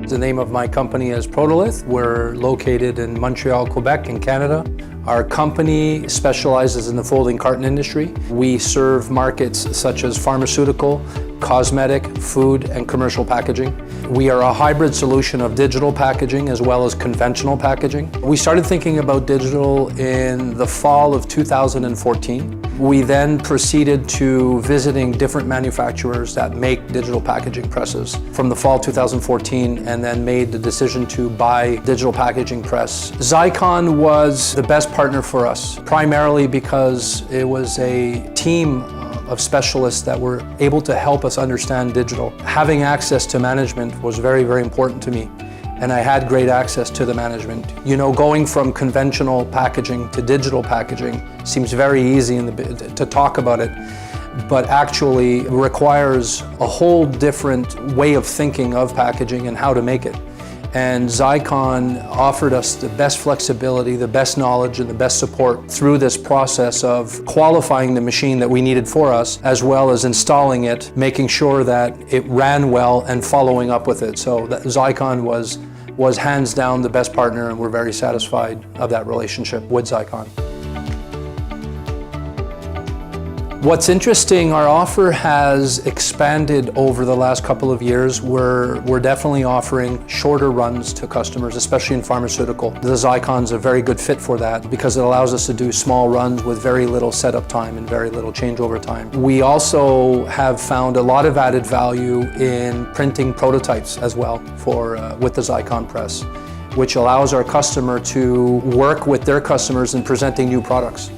The name of my company is Produlith. We're located in Montreal, Quebec in Canada. Our company specializes in the folding carton industry. We serve markets such as pharmaceutical, cosmetic, food, and commercial packaging. We are a hybrid solution of digital packaging as well as conventional packaging. We started thinking about digital in the fall of 2014. We then proceeded to visiting different manufacturers that make digital packaging presses from the fall 2014, and then made the decision to buy digital packaging press. Xeikon was the best partner for us, primarily because it was a team of specialists that were able to help us understand digital. Having access to management was very, very important to me, and I had great access to the management. You know, going from conventional packaging to digital packaging seems very easy to talk about it, but actually requires a whole different way of thinking of packaging and how to make it. And Xeikon offered us the best flexibility, the best knowledge, and the best support through this process of qualifying the machine that we needed for us, as well as installing it, making sure that it ran well, and following up with it. So Xeikon was hands down the best partner, and we're very satisfied of that relationship with Xeikon. What's interesting, our offer has expanded over the last couple of years. We're definitely offering shorter runs to customers, especially in pharmaceutical. The Xeikon's a very good fit for that because it allows us to do small runs with very little setup time and very little changeover time. We also have found a lot of added value in printing prototypes as well with the Xeikon press, which allows our customer to work with their customers in presenting new products.